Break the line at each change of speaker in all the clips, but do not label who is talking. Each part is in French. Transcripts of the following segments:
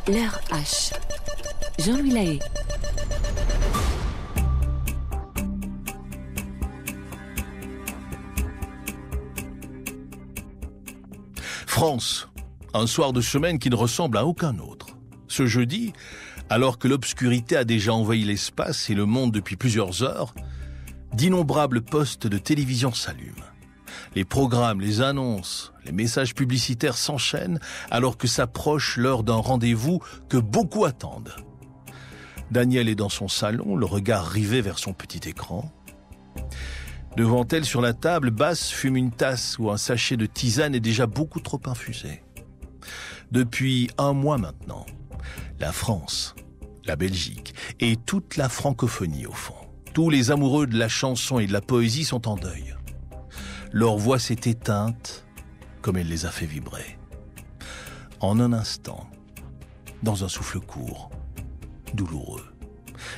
L'heure H. Jean-Louis Lahaye.
France, un soir de semaine qui ne ressemble à aucun autre. Ce jeudi, alors que l'obscurité a déjà envahi l'espace et le monde depuis plusieurs heures, d'innombrables postes de télévision s'allument. Les programmes, les annonces, les messages publicitaires s'enchaînent alors que s'approche l'heure d'un rendez-vous que beaucoup attendent. Daniel est dans son salon, le regard rivé vers son petit écran. Devant elle, sur la table, Basse fume une tasse où un sachet de tisane est déjà beaucoup trop infusé. Depuis 1 mois maintenant, la France, la Belgique et toute la francophonie au fond, tous les amoureux de la chanson et de la poésie sont en deuil. Leur voix s'est éteinte comme elle les a fait vibrer. En un instant, dans un souffle court, douloureux,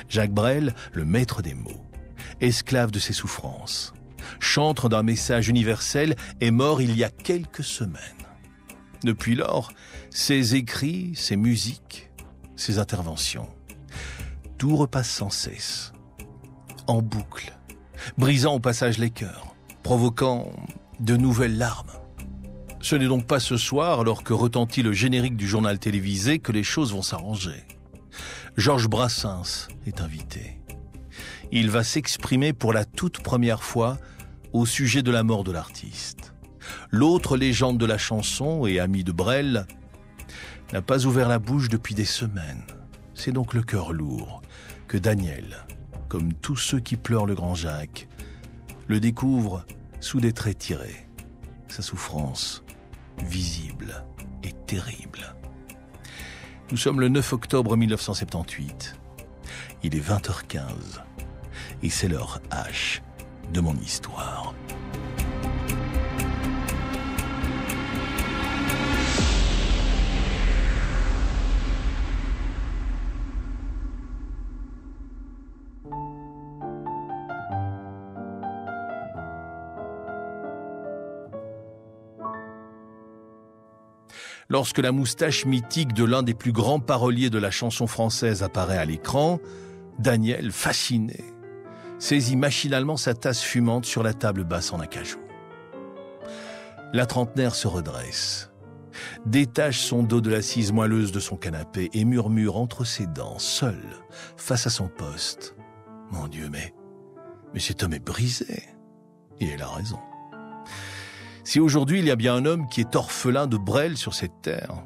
Jacques Brel, le maître des mots, esclave de ses souffrances, chantre d'un message universel, est mort il y a quelques semaines. Depuis lors, ses écrits, ses musiques, ses interventions, tout repasse sans cesse, en boucle, brisant au passage les cœurs, provoquant de nouvelles larmes. Ce n'est donc pas ce soir, alors que retentit le générique du journal télévisé, que les choses vont s'arranger. Georges Brassens est invité. Il va s'exprimer pour la toute première fois au sujet de la mort de l'artiste. L'autre légende de la chanson et ami de Brel n'a pas ouvert la bouche depuis des semaines. C'est donc le cœur lourd que Daniel, comme tous ceux qui pleurent le grand Jacques, le découvre sous des traits tirés. Sa souffrance, visible et terrible. Nous sommes le 9 octobre 1978. Il est 20h15. Et c'est l'heure H de mon histoire. Lorsque la moustache mythique de l'un des plus grands paroliers de la chanson française apparaît à l'écran, Daniel, fasciné, saisit machinalement sa tasse fumante sur la table basse en acajou. La trentenaire se redresse, détache son dos de l'assise moelleuse de son canapé et murmure entre ses dents, seul, face à son poste. « Mon Dieu, mais cet homme est brisé. » Et elle a raison. Si aujourd'hui il y a bien un homme qui est orphelin de Brel sur cette terre,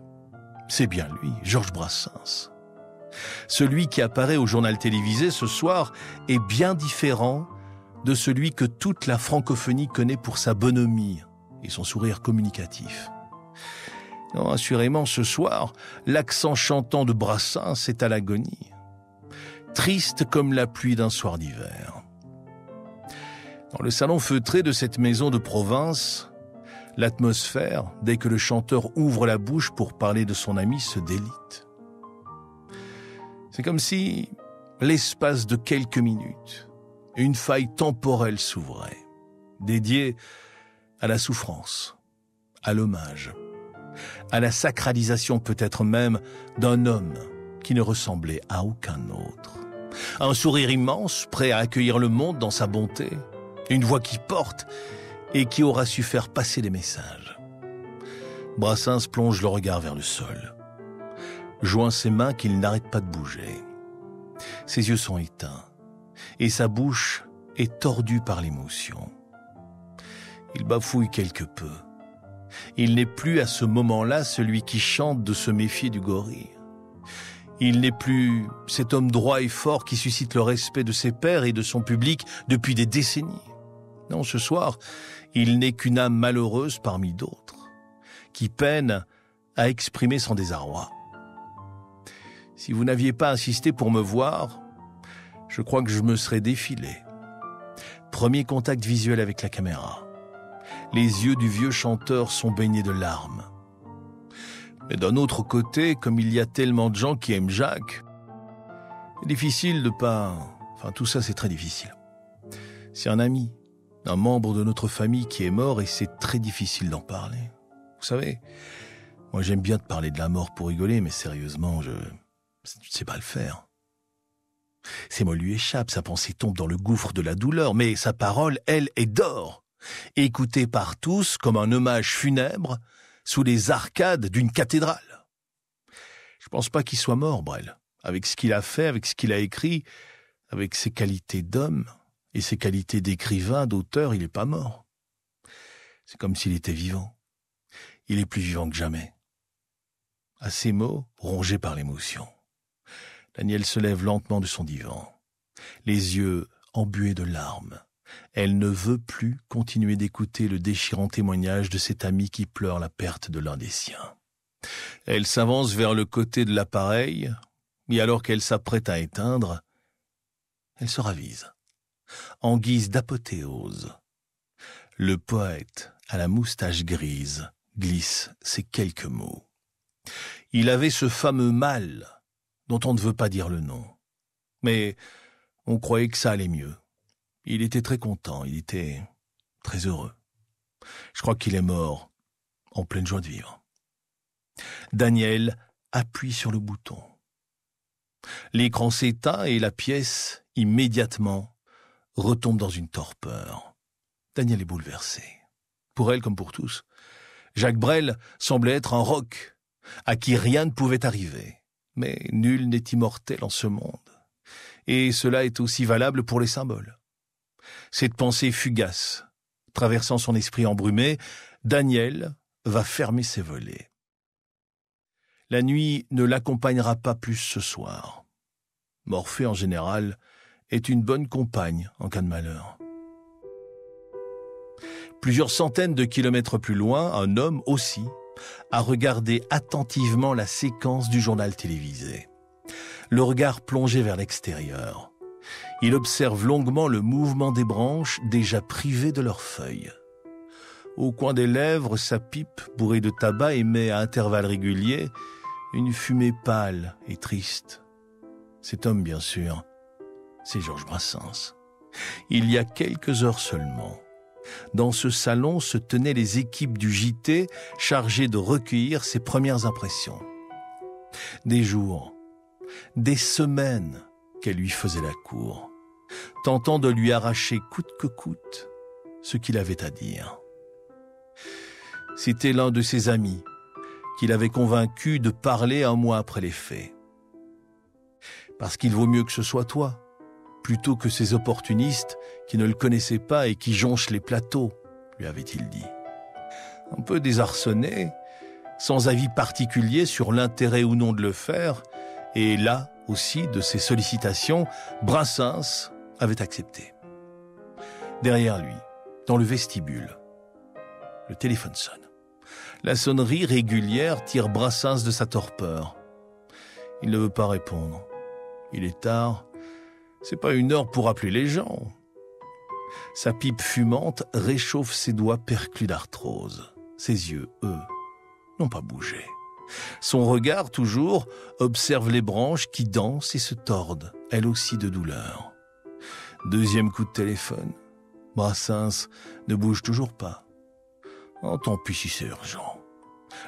c'est bien lui, Georges Brassens. Celui qui apparaît au journal télévisé ce soir est bien différent de celui que toute la francophonie connaît pour sa bonhomie et son sourire communicatif. Non, assurément, ce soir, l'accent chantant de Brassens est à l'agonie, triste comme la pluie d'un soir d'hiver. Dans le salon feutré de cette maison de province, l'atmosphère, dès que le chanteur ouvre la bouche pour parler de son ami, se délite. C'est comme si, l'espace de quelques minutes, une faille temporelle s'ouvrait, dédiée à la souffrance, à l'hommage, à la sacralisation peut-être même d'un homme qui ne ressemblait à aucun autre. Un sourire immense, prêt à accueillir le monde dans sa bonté, une voix qui porte et qui aura su faire passer des messages. Brassens plonge le regard vers le sol, joint ses mains qu'il n'arrête pas de bouger. Ses yeux sont éteints et sa bouche est tordue par l'émotion. Il bafouille quelque peu. Il n'est plus à ce moment-là celui qui chante de se méfier du gorille. Il n'est plus cet homme droit et fort qui suscite le respect de ses pairs et de son public depuis des décennies. Non, ce soir, il n'est qu'une âme malheureuse parmi d'autres, qui peine à exprimer son désarroi. Si vous n'aviez pas insisté pour me voir, je crois que je me serais défilé. Premier contact visuel avec la caméra. Les yeux du vieux chanteur sont baignés de larmes. Mais d'un autre côté, comme il y a tellement de gens qui aiment Jacques, c'est difficile de pas... Enfin, tout ça, c'est très difficile. C'est un ami, un membre de notre famille qui est mort et c'est très difficile d'en parler. Vous savez, Moi, j'aime bien te parler de la mort pour rigoler, mais sérieusement, je ne sais pas le faire. Ces mots lui échappent, sa pensée tombe dans le gouffre de la douleur, mais sa parole, elle, est d'or, écoutée par tous comme un hommage funèbre sous les arcades d'une cathédrale. Je pense pas qu'il soit mort, Brel. Avec ce qu'il a fait, avec ce qu'il a écrit, avec ses qualités d'homme et ses qualités d'écrivain, d'auteur, il est pas mort. C'est comme s'il était vivant. Il est plus vivant que jamais. À ces mots, rongé par l'émotion, Daniel se lève lentement de son divan, les yeux embués de larmes. Elle ne veut plus continuer d'écouter le déchirant témoignage de cet ami qui pleure la perte de l'un des siens. Elle s'avance vers le côté de l'appareil, et alors qu'elle s'apprête à éteindre, elle se ravise. En guise d'apothéose, le poète à la moustache grise glisse ces quelques mots. Il avait ce fameux mal dont on ne veut pas dire le nom. Mais on croyait que ça allait mieux. Il était très content, il était très heureux. Je crois qu'il est mort en pleine joie de vivre. Daniel appuie sur le bouton. L'écran s'éteint et la pièce, immédiatement, retombe dans une torpeur. Daniel est bouleversé. Pour elle comme pour tous, Jacques Brel semblait être un roc à qui rien ne pouvait arriver. Mais nul n'est immortel en ce monde. Et cela est aussi valable pour les symboles. Cette pensée fugace, traversant son esprit embrumé, Daniel va fermer ses volets. La nuit ne l'accompagnera pas plus ce soir. Morphée, en général, est une bonne compagne en cas de malheur. Plusieurs centaines de kilomètres plus loin, un homme aussi a regardé attentivement la séquence du journal télévisé. Le regard plongé vers l'extérieur. Il observe longuement le mouvement des branches déjà privées de leurs feuilles. Au coin des lèvres, sa pipe, bourrée de tabac, émet à intervalles réguliers une fumée pâle et triste. Cet homme, bien sûr, c'est Georges Brassens. Il y a quelques heures seulement, dans ce salon se tenaient les équipes du JT chargées de recueillir ses premières impressions. Des jours, des semaines qu'elle lui faisait la cour, tentant de lui arracher coûte que coûte ce qu'il avait à dire. C'était l'un de ses amis qu'il avait convaincu de parler un mois après les faits. Parce qu'il vaut mieux que ce soit toi, plutôt que ces opportunistes qui ne le connaissaient pas et qui jonchent les plateaux, lui avait-il dit. Un peu désarçonné, sans avis particulier sur l'intérêt ou non de le faire, et là aussi de ses sollicitations, Brassens avait accepté. Derrière lui, dans le vestibule, le téléphone sonne. La sonnerie régulière tire Brassens de sa torpeur. Il ne veut pas répondre. Il est tard. C'est pas une heure pour appeler les gens. Sa pipe fumante réchauffe ses doigts perclus d'arthrose. Ses yeux, eux, n'ont pas bougé. Son regard, toujours, observe les branches qui dansent et se tordent, elles aussi de douleur. Deuxième coup de téléphone. Brassens ne bouge toujours pas. Oh, tant pis si c'est urgent.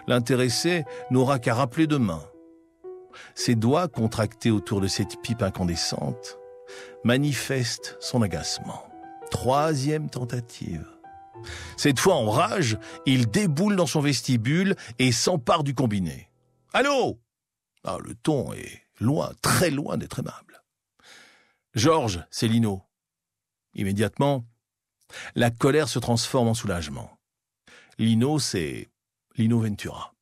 L'intéressé n'aura qu'à rappeler demain. Ses doigts, contractés autour de cette pipe incandescente, manifestent son agacement. Troisième tentative. Cette fois en rage, il déboule dans son vestibule et s'empare du combiné. « Allô ?» Ah, le ton est loin, très loin d'être aimable. « Georges, c'est Lino. » Immédiatement, la colère se transforme en soulagement. Lino, c'est Lino Ventura,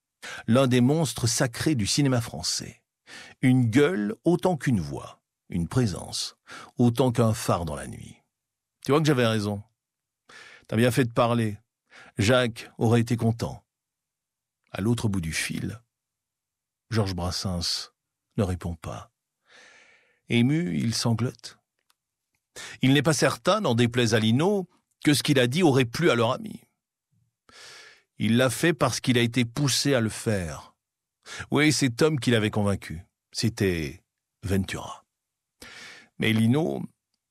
l'un des monstres sacrés du cinéma français. Une gueule autant qu'une voix, une présence autant qu'un phare dans la nuit. Tu vois que j'avais raison. T'as bien fait de parler. Jacques aurait été content. À l'autre bout du fil, Georges Brassens ne répond pas. Ému, il sanglote. Il n'est pas certain, n'en déplaise à Lino, que ce qu'il a dit aurait plu à leur ami. Il l'a fait parce qu'il a été poussé à le faire. Oui, cet homme qui l'avait convaincu, c'était Ventura. Mais Lino,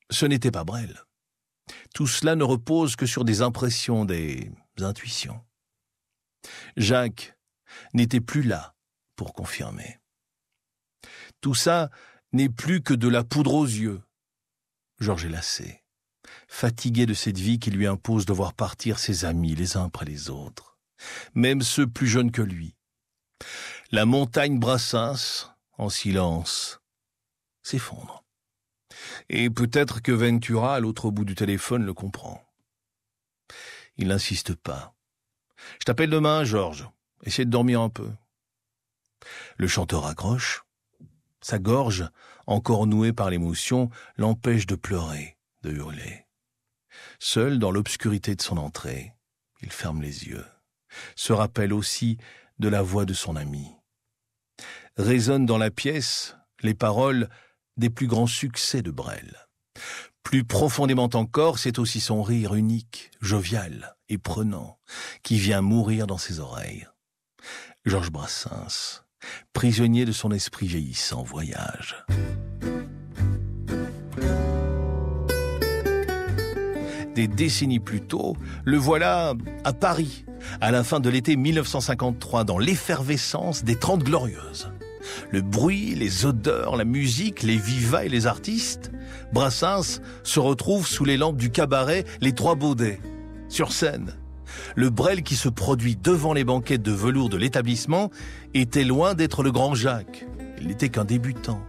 ce n'était pas Brel. Tout cela ne repose que sur des impressions, des intuitions. Jacques n'était plus là pour confirmer. Tout ça n'est plus que de la poudre aux yeux. Georges est lassé, fatigué de cette vie qui lui impose de voir partir ses amis les uns après les autres, même ceux plus jeunes que lui. La montagne Brassens, en silence, s'effondre. Et peut-être que Ventura, à l'autre bout du téléphone, le comprend. Il n'insiste pas. « Je t'appelle demain, Georges. Essaie de dormir un peu. » Le chanteur accroche. Sa gorge, encore nouée par l'émotion, l'empêche de pleurer, de hurler. Seul dans l'obscurité de son entrée, il ferme les yeux, se rappelle aussi de la voix de son ami. Résonnent dans la pièce les paroles des plus grands succès de Brel. Plus profondément encore, c'est aussi son rire unique, jovial et prenant, qui vient mourir dans ses oreilles. Georges Brassens, prisonnier de son esprit vieillissant, voyage. Des décennies plus tôt, le voilà à Paris, à la fin de l'été 1953, dans l'effervescence des 30 Glorieuses. Le bruit, les odeurs, la musique, les vivas et les artistes, Brassens se retrouve sous les lampes du cabaret Les Trois Baudets. Sur scène, le Brel qui se produit devant les banquettes de velours de l'établissement était loin d'être le grand Jacques. Il n'était qu'un débutant.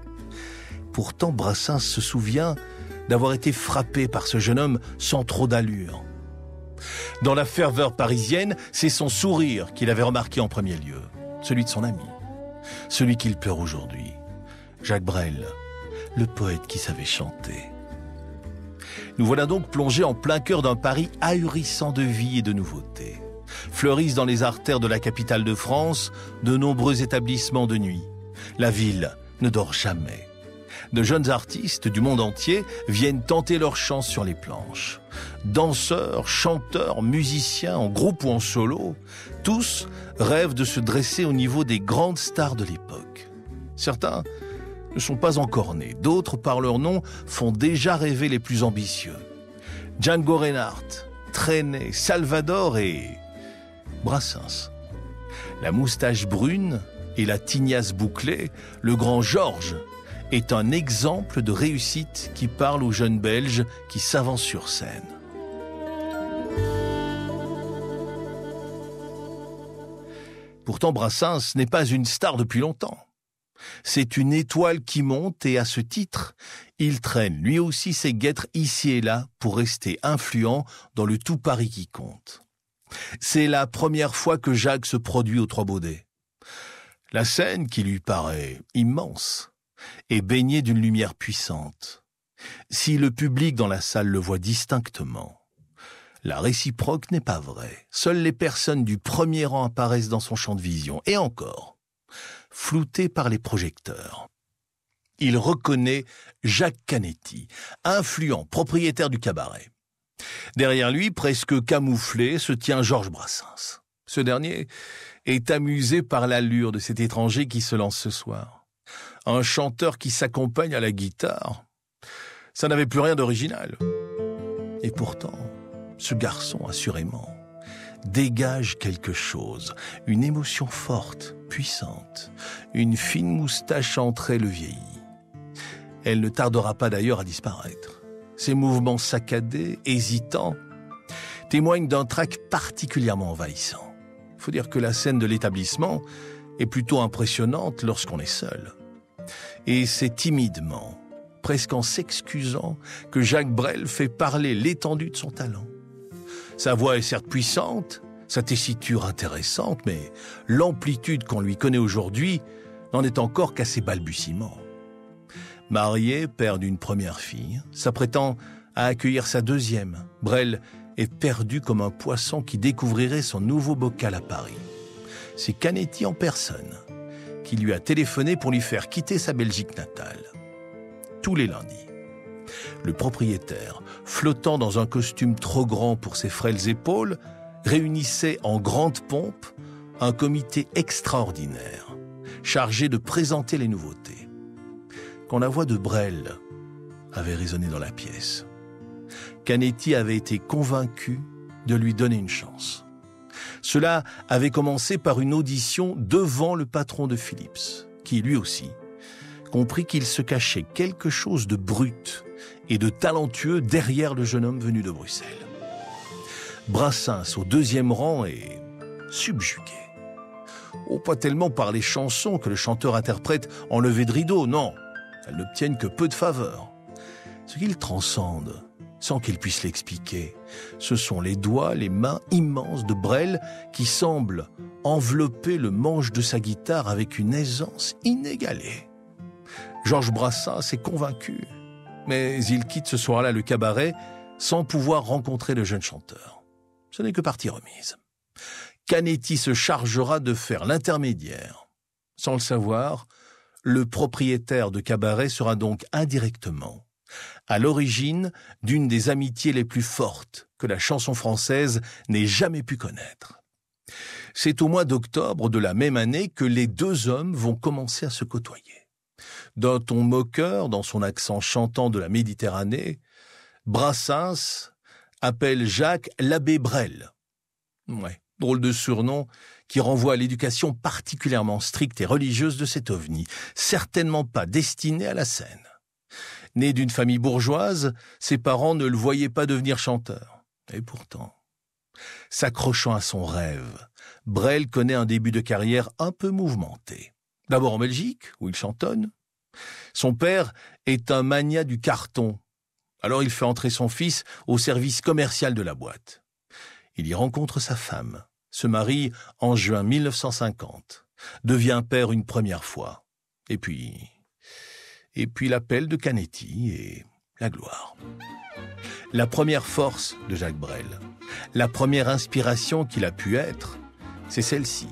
Pourtant, Brassens se souvient d'avoir été frappé par ce jeune homme sans trop d'allure. Dans la ferveur parisienne, c'est son sourire qu'il avait remarqué en premier lieu, celui de son ami, celui qu'il pleure aujourd'hui, Jacques Brel, le poète qui savait chanter. Nous voilà donc plongés en plein cœur d'un Paris ahurissant de vie et de nouveautés. Fleurissent dans les artères de la capitale de France de nombreux établissements de nuit. La ville ne dort jamais. De jeunes artistes du monde entier viennent tenter leur chance sur les planches. Danseurs, chanteurs, musiciens, en groupe ou en solo, tous rêvent de se dresser au niveau des grandes stars de l'époque. Certains ne sont pas encore nés, d'autres, par leur nom, font déjà rêver les plus ambitieux. Django Reinhardt, Trenet, Salvador et Brassens. La moustache brune et la tignasse bouclée, le grand Georges est un exemple de réussite qui parle aux jeunes Belges qui s'avancent sur scène. Pourtant, Brassens n'est pas une star depuis longtemps. C'est une étoile qui monte et à ce titre, il traîne lui aussi ses guêtres ici et là pour rester influent dans le tout Paris qui compte. C'est la première fois que Jacques se produit aux Trois Baudets. La scène, qui lui paraît immense, est baignée d'une lumière puissante. Si le public dans la salle le voit distinctement, la réciproque n'est pas vraie. Seules les personnes du premier rang apparaissent dans son champ de vision. Et encore, flouté par les projecteurs. Il reconnaît Jacques Canetti, influent propriétaire du cabaret. Derrière lui, presque camouflé, se tient Georges Brassens. Ce dernier est amusé par l'allure de cet étranger qui se lance ce soir. Un chanteur qui s'accompagne à la guitare, ça n'avait plus rien d'original. Et pourtant, ce garçon, assurément, dégage quelque chose, une émotion forte, puissante. Une fine moustache entrée le vieillit. Elle ne tardera pas d'ailleurs à disparaître. Ses mouvements saccadés, hésitants, témoignent d'un trac particulièrement envahissant. Il faut dire que la scène de l'établissement est plutôt impressionnante lorsqu'on est seul. Et c'est timidement, presque en s'excusant, que Jacques Brel fait parler l'étendue de son talent. Sa voix est certes puissante, sa tessiture intéressante, mais l'amplitude qu'on lui connaît aujourd'hui n'en est encore qu'à ses balbutiements. Marié, père d'une première fille, s'apprêtant à accueillir sa deuxième, Brel est perdu comme un poisson qui découvrirait son nouveau bocal à Paris. C'est Canetti en personne qui lui a téléphoné pour lui faire quitter sa Belgique natale. Tous les lundis, le propriétaire, flottant dans un costume trop grand pour ses frêles épaules, réunissait en grande pompe un comité extraordinaire, chargé de présenter les nouveautés. Quand la voix de Brel avait résonné dans la pièce, Canetti avait été convaincu de lui donner une chance. Cela avait commencé par une audition devant le patron de Philips, qui lui aussi comprit qu'il se cachait quelque chose de brut et de talentueux derrière le jeune homme venu de Bruxelles. Brassens, au deuxième rang, est subjugué. Oh, pas tellement par les chansons que le chanteur interprète en levée de rideau, non, elles n'obtiennent que peu de faveur. Ce qu'il transcende, sans qu'il puisse l'expliquer, ce sont les doigts, les mains immenses de Brel qui semblent envelopper le manche de sa guitare avec une aisance inégalée. Georges Brassens est convaincu, mais il quitte ce soir-là le cabaret sans pouvoir rencontrer le jeune chanteur. Ce n'est que partie remise. Canetti se chargera de faire l'intermédiaire. Sans le savoir, le propriétaire de cabaret sera donc indirectement à l'origine d'une des amitiés les plus fortes que la chanson française n'ait jamais pu connaître. C'est au mois d'octobre de la même année que les deux hommes vont commencer à se côtoyer. D'un ton moqueur, dans son accent chantant de la Méditerranée, Brassens appelle Jacques l'abbé Brel. Ouais, drôle de surnom qui renvoie à l'éducation particulièrement stricte et religieuse de cet ovni, certainement pas destiné à la scène. Né d'une famille bourgeoise, ses parents ne le voyaient pas devenir chanteur. Et pourtant, s'accrochant à son rêve, Brel connaît un début de carrière un peu mouvementé. D'abord en Belgique, où il chantonne. Son père est un magnat du carton. Alors il fait entrer son fils au service commercial de la boîte. Il y rencontre sa femme, se marie en juin 1950, devient père une première fois. Et puis l'appel de Canetti et la gloire. La première force de Jacques Brel, la première inspiration qu'il a pu être, c'est celle-ci.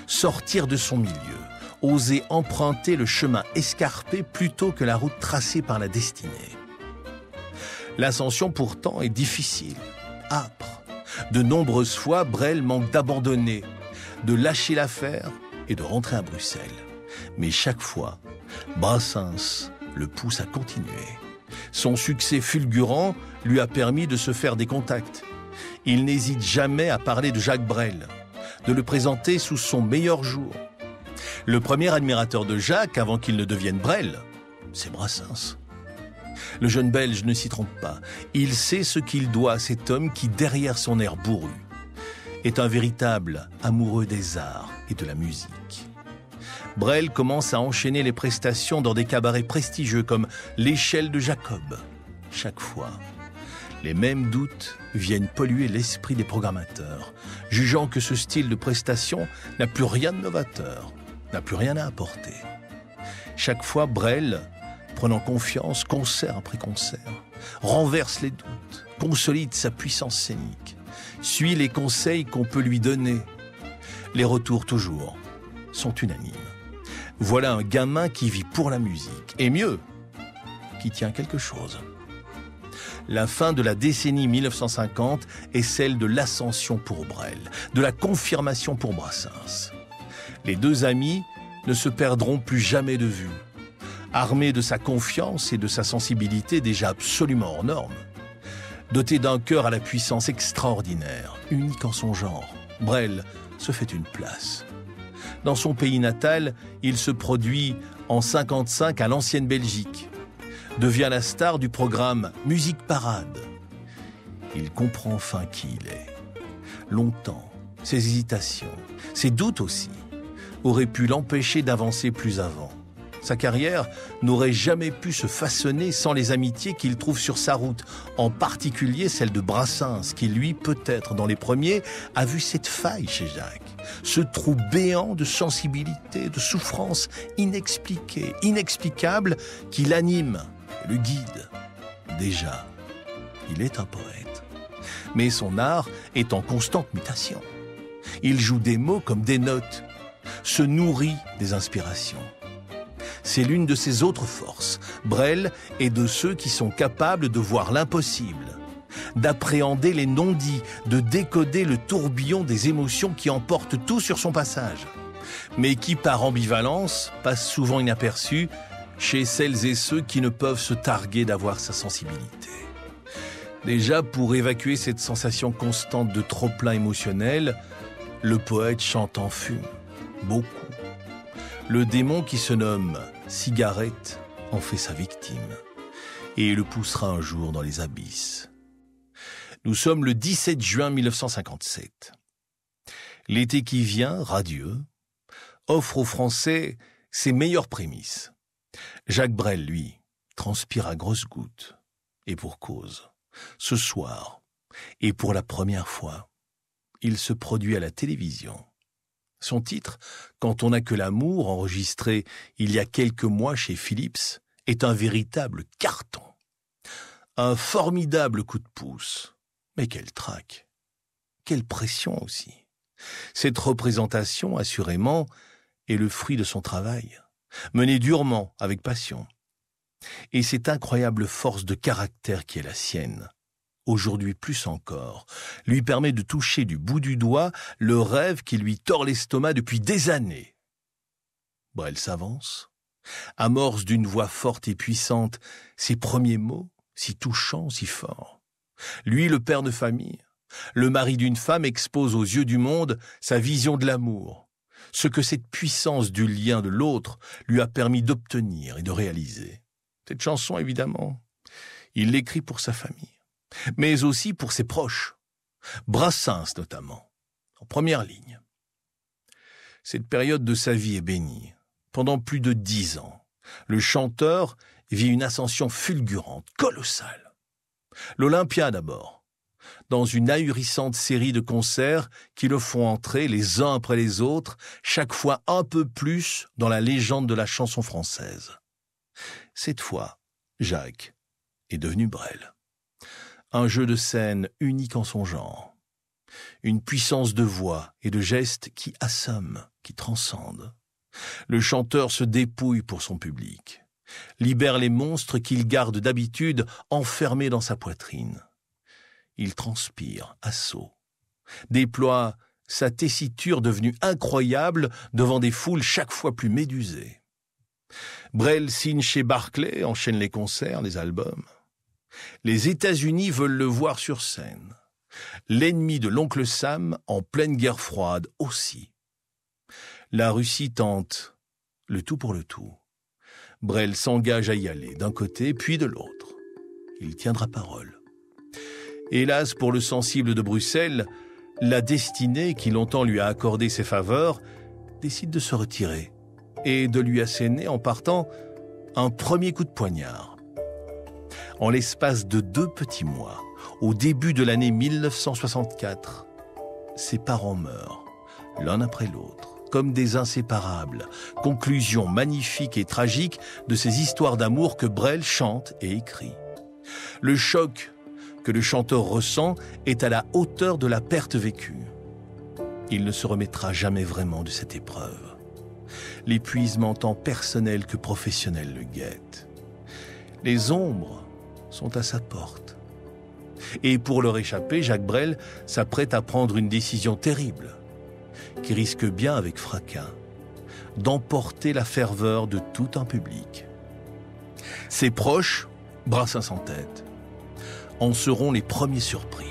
Sortir de son milieu, oser emprunter le chemin escarpé plutôt que la route tracée par la destinée. L'ascension pourtant est difficile, âpre. De nombreuses fois, Brel manque d'abandonner, de lâcher l'affaire et de rentrer à Bruxelles. Mais chaque fois, Brassens le pousse à continuer. Son succès fulgurant lui a permis de se faire des contacts. Il n'hésite jamais à parler de Jacques Brel, de le présenter sous son meilleur jour. Le premier admirateur de Jacques, avant qu'il ne devienne Brel, c'est Brassens. Le jeune Belge ne s'y trompe pas. Il sait ce qu'il doit à cet homme qui, derrière son air bourru, est un véritable amoureux des arts et de la musique. Brel commence à enchaîner les prestations dans des cabarets prestigieux comme l'Échelle de Jacob. Chaque fois, les mêmes doutes viennent polluer l'esprit des programmateurs, jugeant que ce style de prestation n'a plus rien de novateur, n'a plus rien à apporter. Chaque fois, Brel, prenant confiance concert après concert, renverse les doutes, consolide sa puissance scénique, suit les conseils qu'on peut lui donner. Les retours toujours sont unanimes. Voilà un gamin qui vit pour la musique, et mieux, qui tient quelque chose. La fin de la décennie 1950 est celle de l'ascension pour Brel, de la confirmation pour Brassens. Les deux amis ne se perdront plus jamais de vue. Armé de sa confiance et de sa sensibilité déjà absolument hors norme, doté d'un cœur à la puissance extraordinaire, unique en son genre, Brel se fait une place. Dans son pays natal, il se produit en 1955 à l'ancienne Belgique, devient la star du programme Musique Parade. Il comprend enfin qui il est. Longtemps, ses hésitations, ses doutes aussi, auraient pu l'empêcher d'avancer plus avant. Sa carrière n'aurait jamais pu se façonner sans les amitiés qu'il trouve sur sa route, en particulier celle de Brassens, qui lui, peut-être dans les premiers, a vu cette faille chez Jacques, ce trou béant de sensibilité, de souffrance inexpliquée, inexplicable, qui l'anime et le guide. Déjà, il est un poète, mais son art est en constante mutation. Il joue des mots comme des notes, se nourrit des inspirations. C'est l'une de ses autres forces. Brel est de ceux qui sont capables de voir l'impossible, d'appréhender les non-dits, de décoder le tourbillon des émotions qui emportent tout sur son passage, mais qui, par ambivalence, passent souvent inaperçus chez celles et ceux qui ne peuvent se targuer d'avoir sa sensibilité. Déjà, pour évacuer cette sensation constante de trop-plein émotionnel, Le poète chante en fume, beaucoup. Le démon qui se nomme cigarette en fait sa victime et le poussera un jour dans les abysses. Nous sommes le 17 juin 1957. L'été qui vient, radieux, offre aux Français ses meilleures prémices. Jacques Brel, lui, transpire à grosses gouttes. Et pour cause. Ce soir, et pour la première fois, il se produit à la télévision. Son titre, Quand on n'a que l'amour, enregistré il y a quelques mois chez Philips, est un véritable carton. Un formidable coup de pouce. Mais quel trac! Quelle pression aussi! Cette représentation, assurément, est le fruit de son travail, mené durement, avec passion. Et cette incroyable force de caractère qui est la sienne, aujourd'hui plus encore, lui permet de toucher du bout du doigt le rêve qui lui tord l'estomac depuis des années. Brel s'avance, amorce d'une voix forte et puissante ses premiers mots, si touchants, si forts. Lui, le père de famille, le mari d'une femme, expose aux yeux du monde sa vision de l'amour, ce que cette puissance du lien de l'autre lui a permis d'obtenir et de réaliser. Cette chanson, évidemment, il l'écrit pour sa famille, mais aussi pour ses proches, Brassens notamment, en première ligne. Cette période de sa vie est bénie. Pendant plus de 10 ans, le chanteur vit une ascension fulgurante, colossale. L'Olympia d'abord, dans une ahurissante série de concerts qui le font entrer les uns après les autres, chaque fois un peu plus dans la légende de la chanson française. Cette fois, Jacques est devenu Brel. Un jeu de scène unique en son genre. Une puissance de voix et de gestes qui assomme, qui transcende. Le chanteur se dépouille pour son public, libère les monstres qu'il garde d'habitude enfermés dans sa poitrine. Il transpire à seaux, déploie sa tessiture devenue incroyable devant des foules chaque fois plus médusées. Brel signe chez Barclay, enchaîne les concerts, les albums. Les États-Unis veulent le voir sur scène. L'ennemi de l'oncle Sam, en pleine guerre froide aussi. La Russie tente le tout pour le tout. Brel s'engage à y aller, d'un côté puis de l'autre. Il tiendra parole. Hélas, pour le sensible de Bruxelles, la destinée qui longtemps lui a accordé ses faveurs décide de se retirer et de lui asséner en partant un premier coup de poignard. En l'espace de 2 petits mois, au début de l'année 1964, ses parents meurent, l'un après l'autre, comme des inséparables, conclusion magnifique et tragique de ces histoires d'amour que Brel chante et écrit. Le choc que le chanteur ressent est à la hauteur de la perte vécue. Il ne se remettra jamais vraiment de cette épreuve. L'épuisement tant personnel que professionnel le guette. Les ombres sont à sa porte. Et pour leur échapper, Jacques Brel s'apprête à prendre une décision terrible, qui risque bien avec fracas d'emporter la ferveur de tout un public. Ses proches, Brassens en tête, en seront les premiers surpris.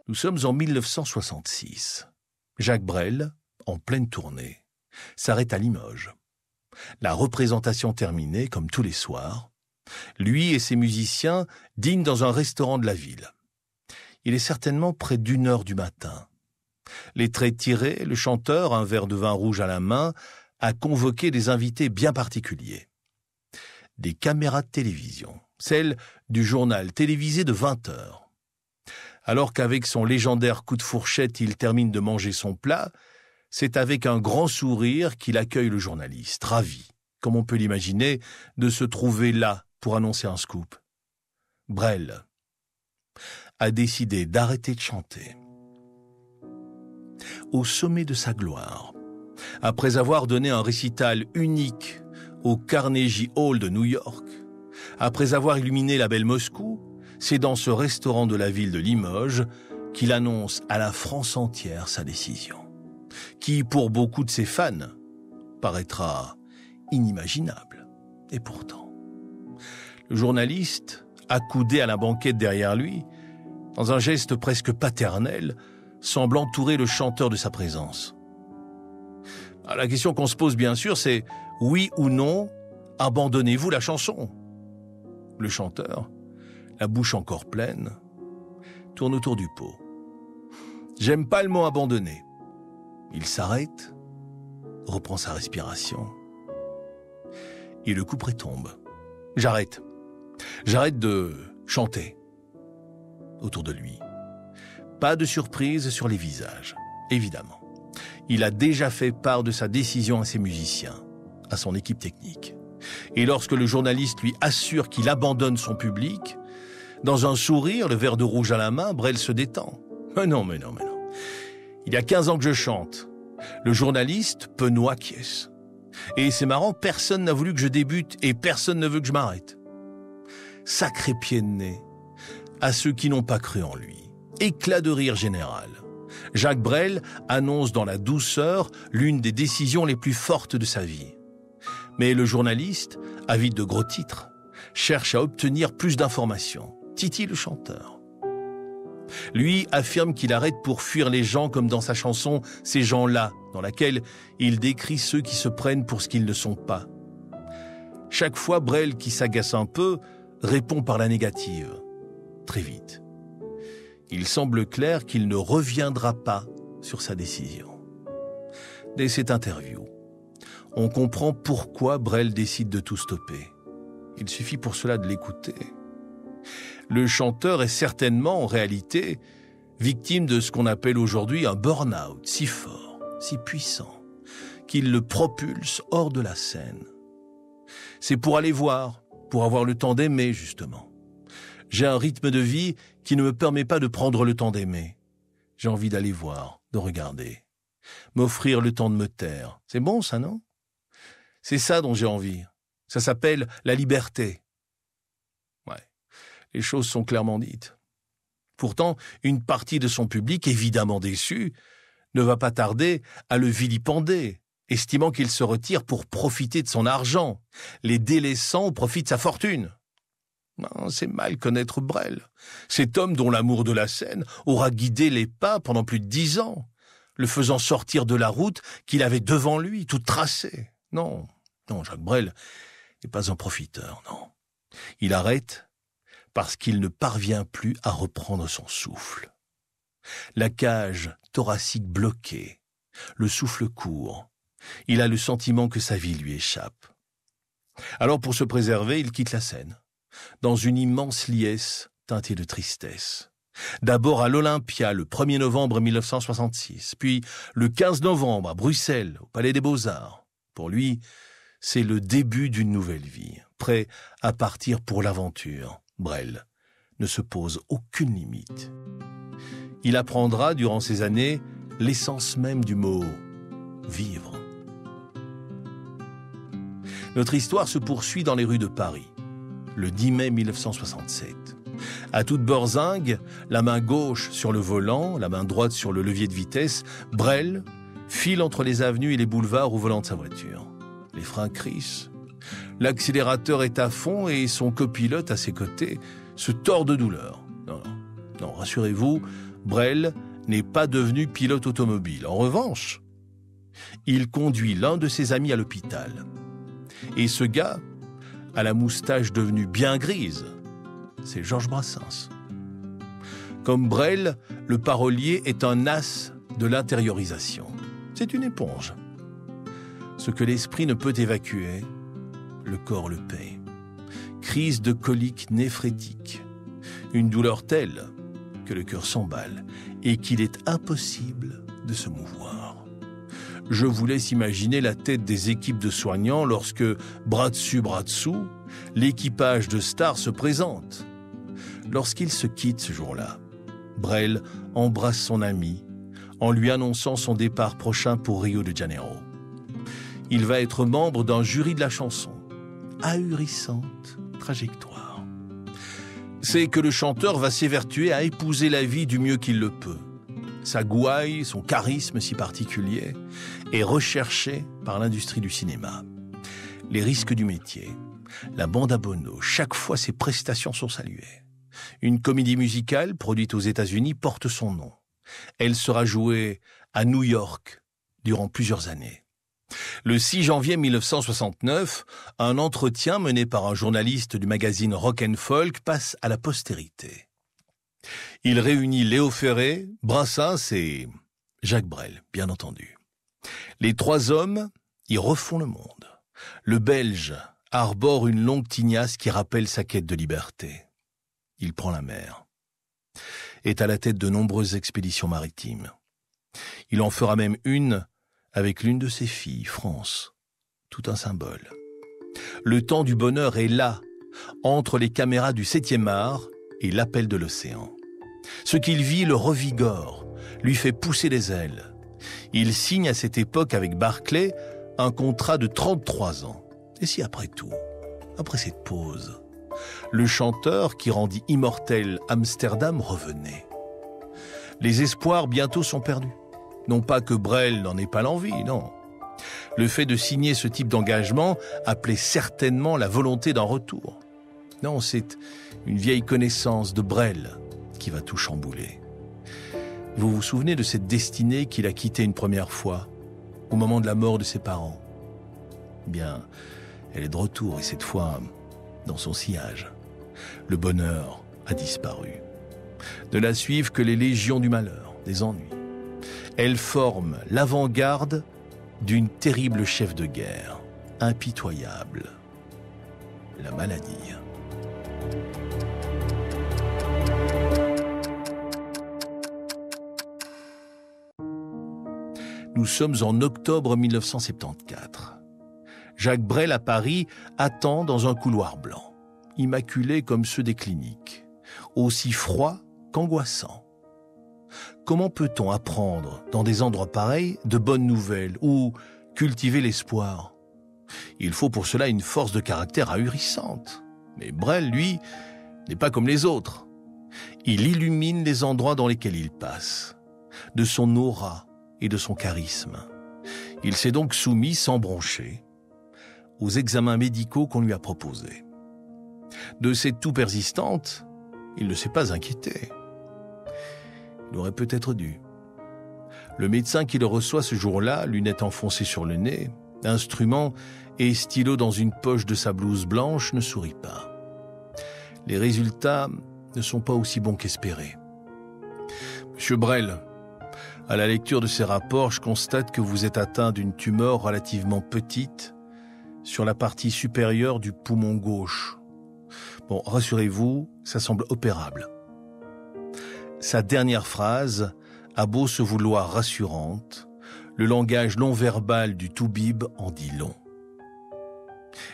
Nous sommes en 1966. Jacques Brel, en pleine tournée, s'arrête à Limoges. La représentation terminée, comme tous les soirs, lui et ses musiciens dînent dans un restaurant de la ville. Il est certainement près d'1h du matin. Les traits tirés, le chanteur, un verre de vin rouge à la main, a convoqué des invités bien particuliers. Des caméras de télévision, celles du journal télévisé de 20h. Alors qu'avec son légendaire coup de fourchette, il termine de manger son plat, c'est avec un grand sourire qu'il accueille le journaliste, ravi, comme on peut l'imaginer, de se trouver là pour annoncer un scoop. Brel a décidé d'arrêter de chanter. Au sommet de sa gloire, après avoir donné un récital unique au Carnegie Hall de New York, après avoir illuminé la belle Moscou, c'est dans ce restaurant de la ville de Limoges qu'il annonce à la France entière sa décision, qui, pour beaucoup de ses fans, paraîtra inimaginable. Et pourtant, le journaliste, accoudé à la banquette derrière lui, dans un geste presque paternel, semble entourer le chanteur de sa présence. Alors, la question qu'on se pose bien sûr, c'est oui ou non, abandonnez-vous la chanson? Le chanteur, la bouche encore pleine, tourne autour du pot. J'aime pas le mot abandonner. Il s'arrête, reprend sa respiration, et le couperet tombe. J'arrête de chanter. Autour de lui, pas de surprise sur les visages, évidemment. Il a déjà fait part de sa décision à ses musiciens, à son équipe technique. Et lorsque le journaliste lui assure qu'il abandonne son public, dans un sourire, le verre de rouge à la main, Brel se détend. Mais non. Il y a 15 ans que je chante. Le journaliste peut acquiesce. Et c'est marrant, personne n'a voulu que je débute et personne ne veut que je m'arrête. Sacré pied de nez à ceux qui n'ont pas cru en lui. Éclat de rire général. Jacques Brel annonce dans la douceur l'une des décisions les plus fortes de sa vie. Mais le journaliste, avide de gros titres, cherche à obtenir plus d'informations. Titi le chanteur. Lui affirme qu'il arrête pour fuir les gens comme dans sa chanson « Ces gens-là », dans laquelle il décrit ceux qui se prennent pour ce qu'ils ne sont pas. Chaque fois, Brel, qui s'agace un peu, répond par la négative. Très vite. Il semble clair qu'il ne reviendra pas sur sa décision. Dès cette interview, on comprend pourquoi Brel décide de tout stopper. Il suffit pour cela de l'écouter. Le chanteur est certainement, en réalité, victime de ce qu'on appelle aujourd'hui un burn-out si fort, si puissant, qu'il le propulse hors de la scène. C'est pour aller voir, pour avoir le temps d'aimer, justement. J'ai un rythme de vie qui ne me permet pas de prendre le temps d'aimer. J'ai envie d'aller voir, de regarder, m'offrir le temps de me taire. C'est bon, ça, non? C'est ça dont j'ai envie. Ça s'appelle la liberté. Ouais, les choses sont clairement dites. Pourtant, une partie de son public, évidemment déçu, ne va pas tarder à le vilipender, estimant qu'il se retire pour profiter de son argent, les délaissant au profit de sa fortune. Non, c'est mal connaître Brel, cet homme dont l'amour de la scène aura guidé les pas pendant plus de 10 ans, le faisant sortir de la route qu'il avait devant lui, toute tracée. Non, Jacques Brel n'est pas un profiteur, non. Il arrête parce qu'il ne parvient plus à reprendre son souffle. La cage thoracique bloquée, le souffle court. Il a le sentiment que sa vie lui échappe. Alors pour se préserver, il quitte la scène, dans une immense liesse teintée de tristesse. D'abord à l'Olympia, le 1er novembre 1966, puis le 15 novembre à Bruxelles, au Palais des Beaux-Arts. Pour lui, c'est le début d'une nouvelle vie, prêt à partir pour l'aventure. Brel ne se pose aucune limite. Il apprendra durant ces années l'essence même du mot « vivre ». Notre histoire se poursuit dans les rues de Paris, le 10 mai 1967. À toute beurzingue, la main gauche sur le volant, la main droite sur le levier de vitesse, Brel file entre les avenues et les boulevards au volant de sa voiture. Les freins crissent, l'accélérateur est à fond et son copilote à ses côtés se tord de douleur. Non, rassurez-vous, Brel n'est pas devenu pilote automobile. En revanche, il conduit l'un de ses amis à l'hôpital. Et ce gars a la moustache devenue bien grise. C'est Georges Brassens. Comme Brel, le parolier est un as de l'intériorisation. C'est une éponge. Ce que l'esprit ne peut évacuer, le corps le paie. Crise de colique néphrétique. Une douleur telle que le cœur s'emballe et qu'il est impossible de se mouvoir. Je vous laisse imaginer la tête des équipes de soignants lorsque, bras dessus, bras dessous, l'équipage de stars se présente. Lorsqu'ils se quittent ce jour-là, Brel embrasse son ami en lui annonçant son départ prochain pour Rio de Janeiro. Il va être membre d'un jury de la chanson. Ahurissante trajectoire. C'est que le chanteur va s'évertuer à épouser la vie du mieux qu'il le peut. Sa gouaille, son charisme si particulier, est recherché par l'industrie du cinéma. Les risques du métier, la bande à Bono, chaque fois ses prestations sont saluées. Une comédie musicale produite aux États-Unis porte son nom. Elle sera jouée à New York durant plusieurs années. Le 6 janvier 1969, un entretien mené par un journaliste du magazine Rock & Folk passe à la postérité. Il réunit Léo Ferré, Brassens et Jacques Brel, bien entendu. Les trois hommes y refont le monde. Le Belge arbore une longue tignasse qui rappelle sa quête de liberté. Il prend la mer, est à la tête de nombreuses expéditions maritimes. Il en fera même une avec l'une de ses filles, France. Tout un symbole. Le temps du bonheur est là, entre les caméras du 7e art et l'appel de l'océan. Ce qu'il vit le revigore, lui fait pousser les ailes. Il signe à cette époque avec Barclay un contrat de 33 ans. Et si après tout, après cette pause, le chanteur qui rendit immortel Amsterdam revenait? Les espoirs bientôt sont perdus. Non pas que Brel n'en ait pas l'envie, non. Le fait de signer ce type d'engagement appelait certainement la volonté d'un retour. Non, c'est une vieille connaissance de Brel qui va tout chambouler. Vous vous souvenez de cette destinée qu'il a quittée une première fois, au moment de la mort de ses parents? Bien, elle est de retour, et cette fois, dans son sillage. Le bonheur a disparu. Ne la suivent que les légions du malheur, des ennuis. Elle forme l'avant-garde d'une terrible chef de guerre, impitoyable, la maladie. Nous sommes en octobre 1974. Jacques Brel à Paris attend dans un couloir blanc, immaculé comme ceux des cliniques, aussi froid qu'angoissant. Comment peut-on apprendre dans des endroits pareils de bonnes nouvelles ou cultiver l'espoir? Il faut pour cela une force de caractère ahurissante. Mais Brel, lui, n'est pas comme les autres. Il illumine les endroits dans lesquels il passe, de son aura et de son charisme. Il s'est donc soumis sans broncher aux examens médicaux qu'on lui a proposés. De cette toux persistante, il ne s'est pas inquiété. Il aurait peut-être dû. Le médecin qui le reçoit ce jour-là, lunettes enfoncées sur le nez, instrument et stylo dans une poche de sa blouse blanche, ne sourit pas. Les résultats ne sont pas aussi bons qu'espérés. Monsieur Brel, à la lecture de ces rapports, je constate que vous êtes atteint d'une tumeur relativement petite sur la partie supérieure du poumon gauche. Bon, rassurez-vous, ça semble opérable. Sa dernière phrase a beau se vouloir rassurante, le langage non-verbal du toubib en dit long.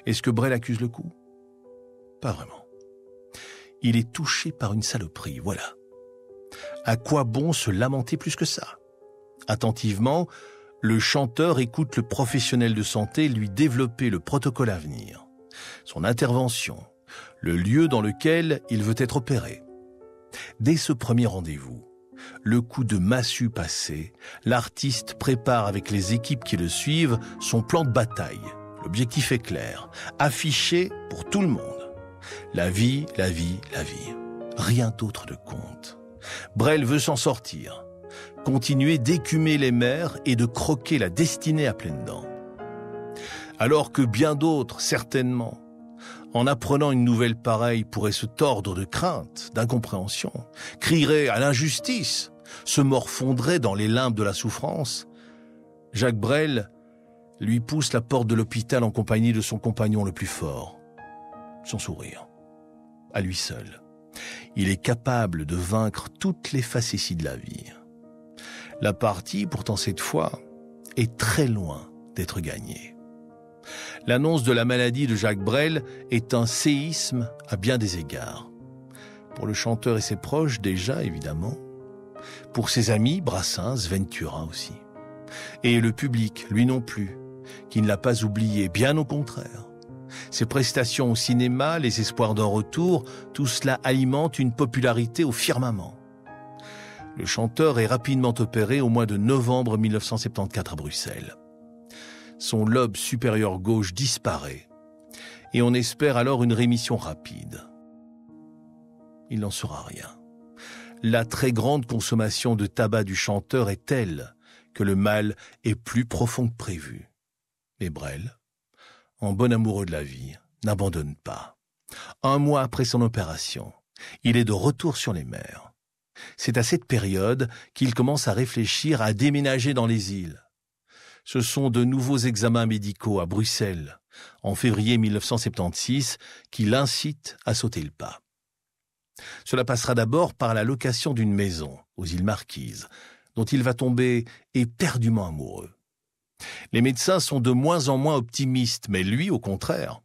Est-ce que Brel accuse le coup? Pas vraiment. Il est touché par une saloperie, voilà. À quoi bon se lamenter plus que ça? Attentivement, le chanteur écoute le professionnel de santé lui développer le protocole à venir, son intervention, le lieu dans lequel il veut être opéré. Dès ce premier rendez-vous, le coup de massue passé, l'artiste prépare avec les équipes qui le suivent son plan de bataille. L'objectif est clair, affiché pour tout le monde. La vie, la vie, la vie. Rien d'autre ne compte. Brel veut s'en sortir, continuer d'écumer les mers et de croquer la destinée à pleines dents. Alors que bien d'autres, certainement, en apprenant une nouvelle pareille, pourraient se tordre de crainte, d'incompréhension, crieraient à l'injustice, se morfondraient dans les limbes de la souffrance, Jacques Brel lui pousse la porte de l'hôpital en compagnie de son compagnon le plus fort, son sourire, à lui seul. Il est capable de vaincre toutes les facéties de la vie. La partie, pourtant cette fois, est très loin d'être gagnée. L'annonce de la maladie de Jacques Brel est un séisme à bien des égards. Pour le chanteur et ses proches déjà, évidemment. Pour ses amis, Brassens, Ventura aussi. Et le public, lui non plus, qui ne l'a pas oublié, bien au contraire. Ses prestations au cinéma, les espoirs d'un retour, tout cela alimente une popularité au firmament. Le chanteur est rapidement opéré au mois de novembre 1974 à Bruxelles. Son lobe supérieur gauche disparaît et on espère alors une rémission rapide. il n'en saura rien. La très grande consommation de tabac du chanteur est telle que le mal est plus profond que prévu. Mais Brel, en bon amoureux de la vie, n'abandonne pas. 1 mois après son opération, il est de retour sur les mers. C'est à cette période qu'il commence à réfléchir à déménager dans les îles. Ce sont de nouveaux examens médicaux à Bruxelles, en février 1976, qui l'incitent à sauter le pas. Cela passera d'abord par la location d'une maison aux îles Marquises, dont il va tomber éperdument amoureux. Les médecins sont de moins en moins optimistes, mais lui, au contraire,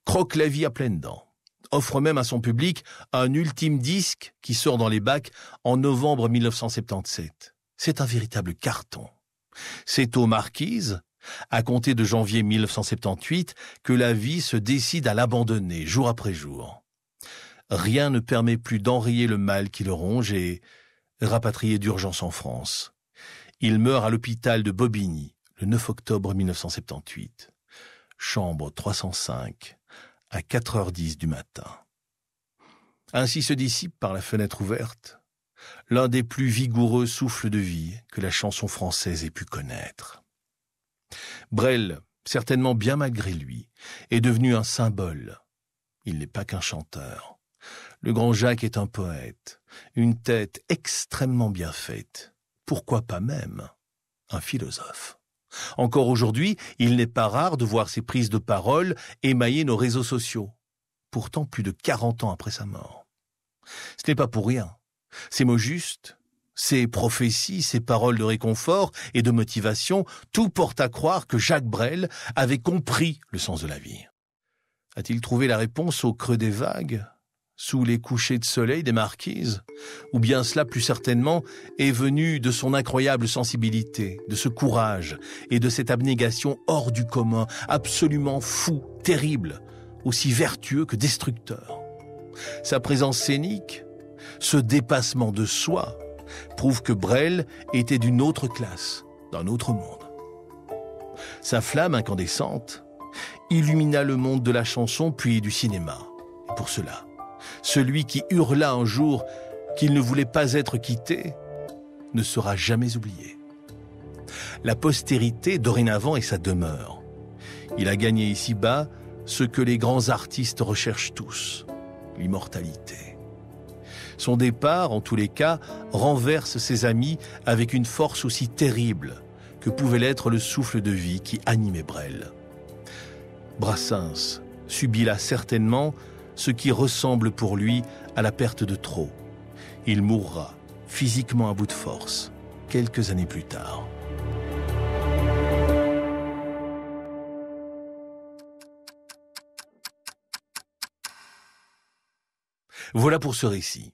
croque la vie à pleines dents. Offre même à son public un ultime disque qui sort dans les bacs en novembre 1977. C'est un véritable carton. C'est aux Marquises, à compter de janvier 1978, que la vie se décide à l'abandonner jour après jour. Rien ne permet plus d'enrayer le mal qui le ronge et, rapatrié d'urgence en France, il meurt à l'hôpital de Bobigny le 9 octobre 1978. Chambre 305, à 4h10 du matin. Ainsi se dissipe par la fenêtre ouverte l'un des plus vigoureux souffles de vie que la chanson française ait pu connaître. Brel, certainement bien malgré lui, est devenu un symbole. Il n'est pas qu'un chanteur. Le grand Jacques est un poète, une tête extrêmement bien faite. Pourquoi pas même un philosophe? Encore aujourd'hui, il n'est pas rare de voir ses prises de parole émailler nos réseaux sociaux, pourtant plus de 40 ans après sa mort. Ce n'est pas pour rien. Ces mots justes, ces prophéties, ces paroles de réconfort et de motivation, tout porte à croire que Jacques Brel avait compris le sens de la vie. A-t-il trouvé la réponse au creux des vagues, sous les couchers de soleil des Marquises? Ou bien cela, plus certainement, est venu de son incroyable sensibilité, de ce courage et de cette abnégation hors du commun, absolument fou, terrible, aussi vertueux que destructeur. Sa présence scénique, ce dépassement de soi, prouve que Brel était d'une autre classe, d'un autre monde. Sa flamme incandescente illumina le monde de la chanson puis du cinéma. Et pour cela, celui qui hurla un jour qu'il ne voulait pas être quitté ne sera jamais oublié. La postérité, dorénavant, est sa demeure. Il a gagné ici-bas ce que les grands artistes recherchent tous, l'immortalité. Son départ, en tous les cas, renverse ses amis avec une force aussi terrible que pouvait l'être le souffle de vie qui animait Brel. Brassens subit là certainement ce qui ressemble pour lui à la perte de trop. Il mourra, physiquement à bout de force, quelques années plus tard. Voilà pour ce récit,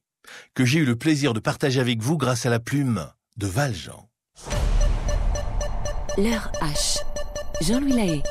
que j'ai eu le plaisir de partager avec vous grâce à la plume de Valjean.
L'heure H. Jean-Louis Lahaye.